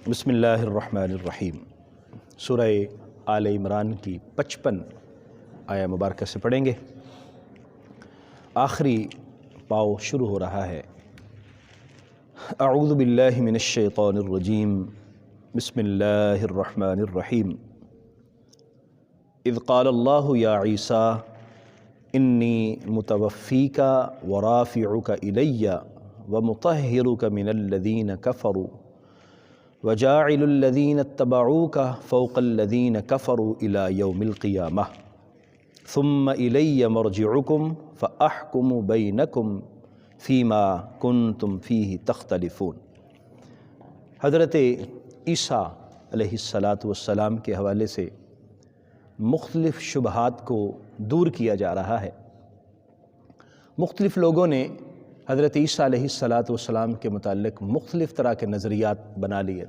بسم اللہ الرحمن الرحیم۔ سورہ آل عمران کی 55 آیہ مبارکہ سے پڑھیں گے۔ آخری پاؤ شروع ہو رہا ہے۔ اعوذ باللہ من الشیطان الرجیم، بسم اللہ الرحمن الرحیم۔ اذ قال اللہ یا عیسیٰ انی متوفیک ورافعک الی ومطہرک من الذین کفروا وجاعل الذین اتبعوک فوق الذین کفروا الی یوم القیامہ ثم الی مرجعکم فاحکم بینکم فیما کنتم فیہ تختلفون۔ حضرت عیسیٰ علیہ السلام کے حوالے سے مختلف شبہات کو دور کیا جا رہا ہے۔ مختلف لوگوں نے حضرت عیسیٰ علیہ السلام کے متعلق مختلف طرح کے نظریات بنا لیے۔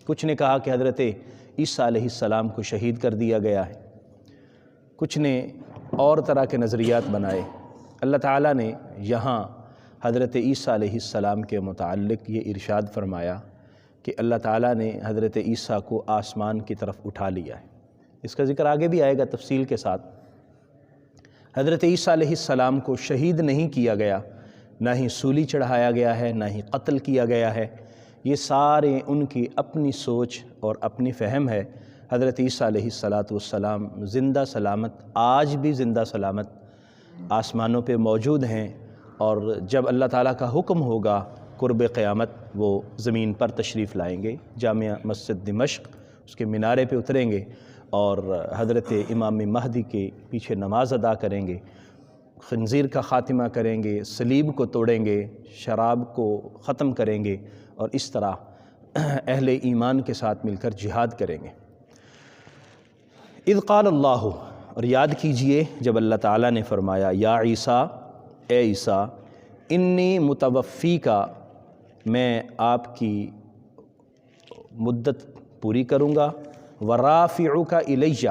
کچھ نے کہا کہ حضرت عیسیٰ علیہ السلام کو شہید کر دیا گیا ہے، کچھ نے اور طرح کے نظریات بنائے۔ اللہ تعالیٰ نے یہاں حضرت عیسیٰ علیہ السلام کے متعلق یہ ارشاد فرمایا کہ اللہ تعالیٰ نے حضرت عیسیٰ کو آسمان کی طرف اٹھا لیا ہے۔ اس کا ذکر آگے بھی آئے گا تفصیل کے ساتھ۔ حضرت عیسیٰ علیہ السلام کو شہید نہیں کیا گیا، نہ ہی سولی چڑھایا گیا ہے، نہ ہی قتل کیا گیا ہے۔ یہ سارے ان کی اپنی سوچ اور اپنی فہم ہے۔ حضرت عیسیٰ علیہ السلام زندہ سلامت، آج بھی زندہ سلامت آسمانوں پہ موجود ہیں، اور جب اللہ تعالیٰ کا حکم ہوگا قرب قیامت وہ زمین پر تشریف لائیں گے۔ جامع مسجد دمشق اس کے مینارے پہ اتریں گے اور حضرت امام مہدی کے پیچھے نماز ادا کریں گے، خنزیر کا خاتمہ کریں گے، صلیب کو توڑیں گے، شراب کو ختم کریں گے، اور اس طرح اہل ایمان کے ساتھ مل کر جہاد کریں گے۔ اذ قال اللہ، اور یاد کیجئے جب اللہ تعالیٰ نے فرمایا یا عیسیٰ، اے عیسیٰ، انی متوفیکا، میں آپ کی مدت پوری کروں گا، ورافعک الیہ،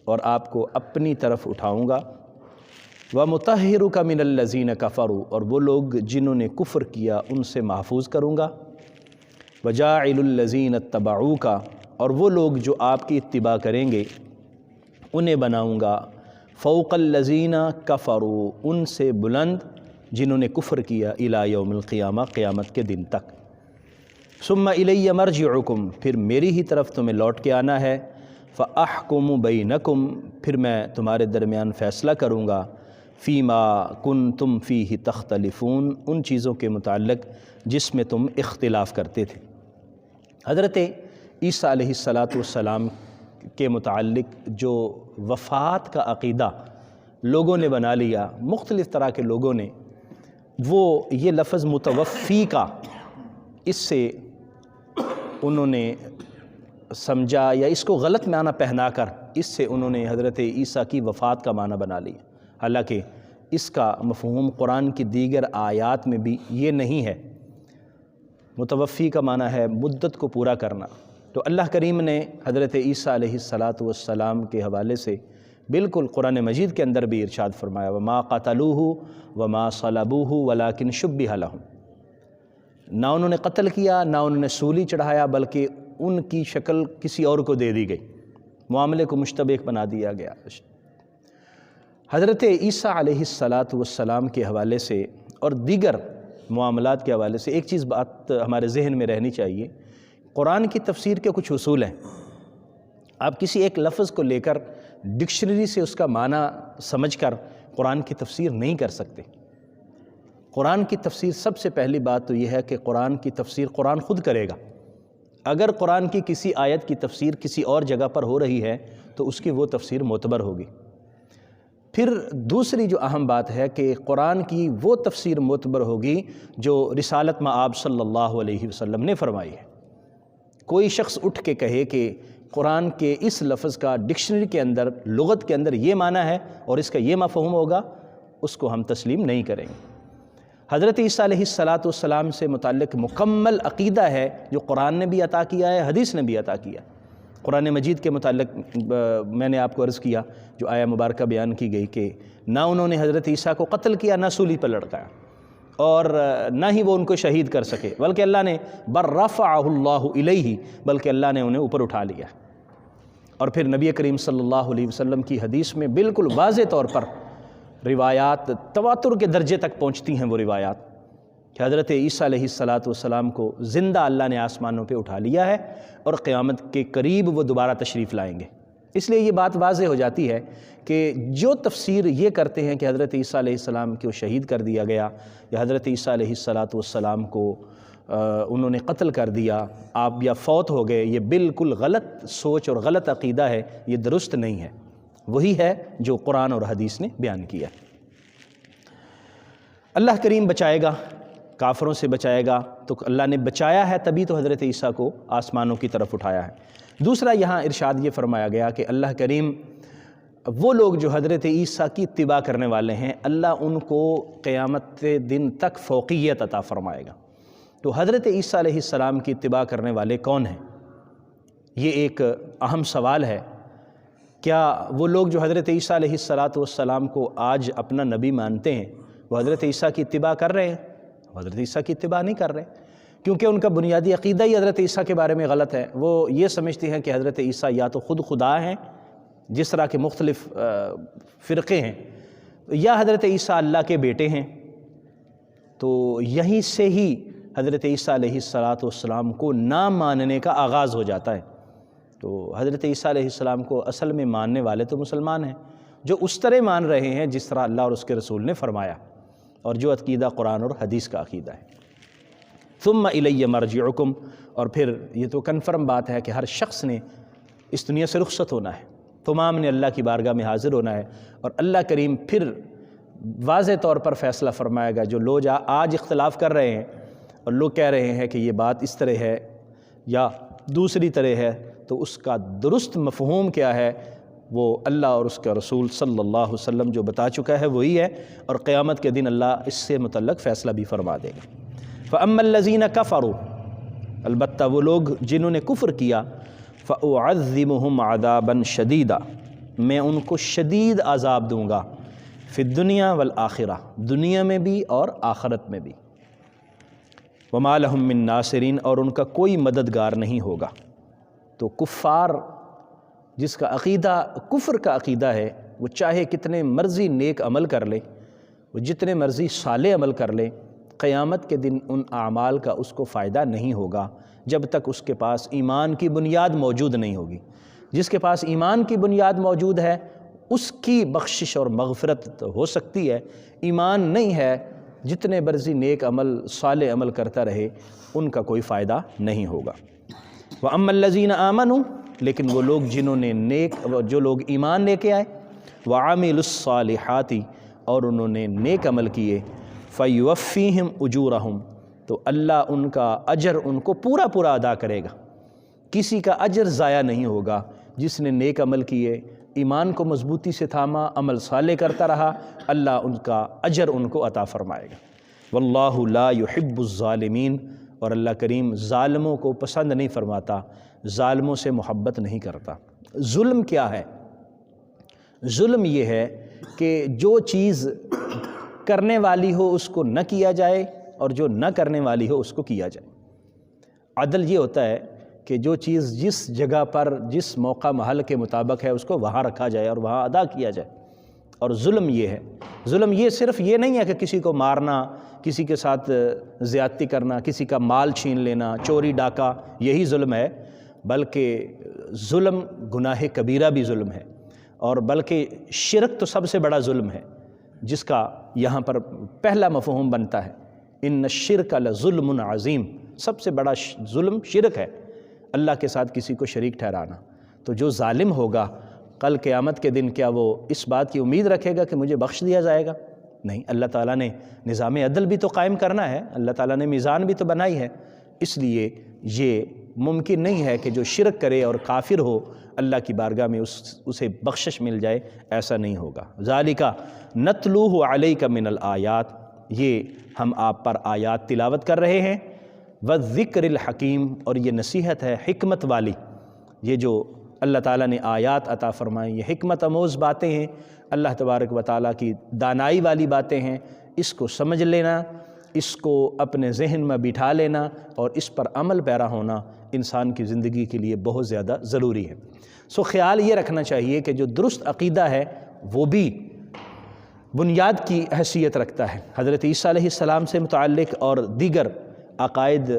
اور آپ کو اپنی طرف اٹھاؤں گا، ومطہرک من الذین کفروا، اور وہ لوگ جنہوں نے کفر کیا ان سے محفوظ کروں گا، وجاعل الذین اتبعوک، اور وہ لوگ جو آپ کی اتباع کریں گے انہیں بناؤں گا فوق الذین کفروا، ان سے بلند جنہوں نے کفر کیا، الی یوم القیامہ، قیامت کے دن تک۔ ثم الی مرجعکم، پھر میری ہی طرف تمہیں لوٹ کے آنا ہے، فاحکم بینکم، پھر میں تمہارے درمیان فیصلہ کروں گا، فیما کنتم فیہ تختلفون، ان چیزوں کے متعلق جس میں تم اختلاف کرتے تھے۔ حضرت عیسیٰ علیہ السلام کے متعلق جو وفات کا عقیدہ لوگوں نے بنا لیا، مختلف طرح کے لوگوں نے، وہ یہ لفظ متوفی کا اس سے انہوں نے سمجھا، یا اس کو غلط معنی پہنا کر اس سے انہوں نے حضرت عیسیٰ کی وفات کا معنی بنا لیا، حالانکہ اس کا مفہوم قرآن کی دیگر آیات میں بھی یہ نہیں ہے۔ متوفی کا معنی ہے مدت کو پورا کرنا۔ تو اللہ کریم نے حضرت عیسیٰ علیہ السلام کے حوالے سے بالکل قرآن مجید کے اندر بھی ارشاد فرمایا وما قتلوہ وما صلبوہ ولکن شبہ لہم، نہ انہوں نے قتل کیا، نہ انہوں نے سولی چڑھایا، بلکہ ان کی شکل کسی اور کو دے دی گئی، معاملے کو مشتبہ بنا دیا گیا۔ حضرت عیسیٰ علیہ السلام کے حوالے سے اور دیگر معاملات کے حوالے سے ایک چیز بات ہمارے ذہن میں رہنی چاہیے، قرآن کی تفسیر کے کچھ اصول ہیں۔ آپ کسی ایک لفظ کو لے کر ڈکشنری سے اس کا معنی سمجھ کر قرآن کی تفسیر نہیں کر سکتے۔ قرآن کی تفسیر، سب سے پہلی بات تو یہ ہے کہ قرآن کی تفسیر قرآن خود کرے گا۔ اگر قرآن کی کسی آیت کی تفسیر کسی اور جگہ پر ہو رہی ہے تو اس کی وہ تفسیر معتبر ہوگی۔ پھر دوسری جو اہم بات ہے کہ قرآن کی وہ تفسیر معتبر ہوگی جو رسالت مآب صلی اللہ علیہ وسلم نے فرمائی ہے۔ کوئی شخص اٹھ کے کہے کہ قرآن کے اس لفظ کا ڈکشنری کے اندر، لغت کے اندر یہ معنی ہے اور اس کا یہ مفہوم ہوگا، اس کو ہم تسلیم نہیں کریں گے۔ حضرت عیسیٰ علیہ السلام سے متعلق مکمل عقیدہ ہے جو قرآن نے بھی عطا کیا ہے، حدیث نے بھی عطا کیا ہے۔ قرآن مجید کے متعلق میں نے آپ کو عرض کیا، جو آیہ مبارکہ بیان کی گئی کہ نہ انہوں نے حضرت عیسیٰ کو قتل کیا، نہ سولی پر لٹکایا، اور نہ ہی وہ ان کو شہید کر سکے، بلکہ اللہ نے بل رفعہ اللہ الیہ، بلکہ اللہ نے انہیں اوپر اٹھا لیا۔ اور پھر نبی کریم صلی اللہ علیہ وسلم کی حدیث میں بالکل واضح طور پر روایات تواتر کے درجے تک پہنچتی ہیں وہ روایات کہ حضرت عیسیٰ علیہ السلام کو زندہ اللہ نے آسمانوں پہ اٹھا لیا ہے اور قیامت کے قریب وہ دوبارہ تشریف لائیں گے۔ اس لیے یہ بات واضح ہو جاتی ہے کہ جو تفسیر یہ کرتے ہیں کہ حضرت عیسیٰ علیہ السلام کو شہید کر دیا گیا یا حضرت عیسیٰ علیہ السلام کو انہوں نے قتل کر دیا، آپ یا فوت ہو گئے، یہ بالکل غلط سوچ اور غلط عقیدہ ہے، یہ درست نہیں ہے۔ وہی ہے جو قرآن اور حدیث نے بیان کیا۔ اللہ کریم بچائے گا، کافروں سے بچائے گا، تو اللہ نے بچایا ہے تبھی تو حضرت عیسیٰ کو آسمانوں کی طرف اٹھایا ہے۔ دوسرا یہاں ارشاد یہ فرمایا گیا کہ اللہ کریم وہ لوگ جو حضرت عیسیٰ کی اتباع کرنے والے ہیں، اللہ ان کو قیامت دن تک فوقیت عطا فرمائے گا۔ تو حضرت عیسیٰ علیہ السلام کی اتباع کرنے والے کون ہیں؟ یہ ایک اہم سوال ہے۔ کیا وہ لوگ جو حضرت عیسیٰ علیہ السلام کو آج اپنا نبی مانتے ہیں وہ حضرت عیسیٰ کی اتباع کر رہے ہیں؟ وہ حضرت عیسیٰ کی اتباع نہیں کر رہے، کیونکہ ان کا بنیادی عقیدہ ہی حضرت عیسیٰ کے بارے میں غلط ہے۔ وہ یہ سمجھتے ہیں کہ حضرت عیسیٰ یا تو خود خدا ہیں، جس طرح کے مختلف فرقے ہیں، یا حضرت عیسیٰ اللہ کے بیٹے ہیں۔ تو یہیں سے ہی حضرت عیسیٰ علیہ السلام کو نہ ماننے کا آغاز ہو جاتا ہے۔ تو حضرت عیسیٰ علیہ السلام کو اصل میں ماننے والے تو مسلمان ہیں، جو اس طرح مان رہے ہیں جس طرح اللہ اور اس کے رسول نے فرمایا، اور جو عقیدہ قرآن اور حدیث کا عقیدہ ہے۔ ثم الی مرجعکم، اور پھر یہ تو کنفرم بات ہے کہ ہر شخص نے اس دنیا سے رخصت ہونا ہے، تمام نے اللہ کی بارگاہ میں حاضر ہونا ہے، اور اللہ کریم پھر واضح طور پر فیصلہ فرمائے گا۔ جو لوگ آج اختلاف کر رہے ہیں اور لوگ کہہ رہے ہیں کہ یہ بات اس طرح ہے یا دوسری طرح ہے، تو اس کا درست مفہوم کیا ہے وہ اللہ اور اس کا رسول صلی اللہ علیہ وسلم جو بتا چکا ہے وہی ہے، اور قیامت کے دن اللہ اس سے متعلق فیصلہ بھی فرما دے گا۔ فَأَمَّا الَّذِينَ كَفَرُوا، البتہ وہ لوگ جنہوں نے کفر کیا، فَأُعَذِّبُهُمْ عَذَابًا شَدِيدًا، میں ان کو شدید عذاب دوں گا، فی الدنیا والآخرہ، دنیا میں بھی اور آخرت میں بھی، وَمَا لَهُم مِّن نَاصِرِينَ، اور ان کا کوئی مددگار نہیں ہوگا۔ تو کفار جس کا عقیدہ کفر کا عقیدہ ہے، وہ چاہے کتنے مرضی نیک عمل کر لے، وہ جتنے مرضی صالح عمل کر لے، قیامت کے دن ان اعمال کا اس کو فائدہ نہیں ہوگا جب تک اس کے پاس ایمان کی بنیاد موجود نہیں ہوگی۔ جس کے پاس ایمان کی بنیاد موجود ہے اس کی بخشش اور مغفرت ہو سکتی ہے، ایمان نہیں ہے جتنے مرضی نیک عمل صالح عمل کرتا رہے ان کا کوئی فائدہ نہیں ہوگا۔ وَأَمَّا الَّذِينَ آمَنُوا، لیکن وہ لوگ جنہوں نے جو لوگ ایمان لے کے آئے، وَعَمِلُوا الصَّالِحَاتِ، اور انہوں نے نیک عمل کیے، فَيُوَفِّيهِمْ أُجُورَهُمْ، تو اللہ ان کا اجر ان کو پورا پورا ادا کرے گا، کسی کا اجر ضائع نہیں ہوگا۔ جس نے نیک عمل کیے، ایمان کو مضبوطی سے تھاما، عمل صالح کرتا رہا، اللہ ان کا اجر ان کو عطا فرمائے گا۔ وَاللَّهُ لَا يُحِبُّ الظَّالِمِينَ، اور اللہ کریم ظالموں کو پسند نہیں فرماتا، ظالموں سے محبت نہیں کرتا۔ ظلم کیا ہے؟ ظلم یہ ہے کہ جو چیز کرنے والی ہو اس کو نہ کیا جائے، اور جو نہ کرنے والی ہو اس کو کیا جائے۔ عدل یہ ہوتا ہے کہ جو چیز جس جگہ پر جس موقع محل کے مطابق ہے اس کو وہاں رکھا جائے اور وہاں ادا کیا جائے۔ اور ظلم یہ ہے، ظلم یہ صرف یہ نہیں ہے کہ کسی کو مارنا، کسی کے ساتھ زیادتی کرنا، کسی کا مال چھین لینا، چوری ڈاکہ، یہی ظلم ہے، بلکہ ظلم گناہ کبیرہ بھی ظلم ہے، اور بلکہ شرک تو سب سے بڑا ظلم ہے، جس کا یہاں پر پہلا مفہوم بنتا ہے، ان الشرک لظلم عظیم، سب سے بڑا ظلم شرک ہے، اللہ کے ساتھ کسی کو شریک ٹھہرانا۔ تو جو ظالم ہوگا کل قیامت کے دن کیا وہ اس بات کی امید رکھے گا کہ مجھے بخش دیا جائے گا؟ نہیں، اللہ تعالیٰ نے نظام عدل بھی تو قائم کرنا ہے، اللہ تعالیٰ نے میزان بھی تو بنائی ہے، اس لیے یہ ممکن نہیں ہے کہ جو شرک کرے اور کافر ہو اللہ کی بارگاہ میں اسے بخشش مل جائے، ایسا نہیں ہوگا۔ ذالک نتلوہ علیک من الآیات، یہ ہم آپ پر آیات تلاوت کر رہے ہیں، والذکر الحکیم، اور یہ نصیحت ہے حکمت والی۔ یہ جو اللہ تعالیٰ نے آیات عطا فرمائیں یہ حکمت آموز باتیں ہیں، اللہ تبارک و تعالیٰ کی دانائی والی باتیں ہیں، اس کو سمجھ لینا اس کو اپنے ذہن میں بٹھا لینا اور اس پر عمل پیرا ہونا انسان کی زندگی کے لیے بہت زیادہ ضروری ہے۔ خیال یہ رکھنا چاہیے کہ جو درست عقیدہ ہے وہ بھی بنیاد کی حیثیت رکھتا ہے۔ حضرت عیسیٰ علیہ السلام سے متعلق اور دیگر عقائد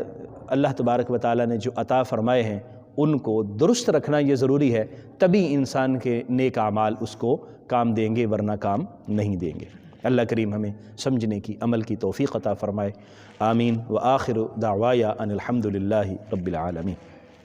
اللہ تبارک و تعالیٰ نے جو عطا فرمائے ہیں ان کو درست رکھنا یہ ضروری ہے، تبھی انسان کے نیک اعمال اس کو کام دیں گے، ورنہ کام نہیں دیں گے۔ اللہ کریم ہمیں سمجھنے کی، عمل کی توفیق عطا فرمائے۔ آمین۔ وآخر دعوایا ان الحمد للہ رب العالمین۔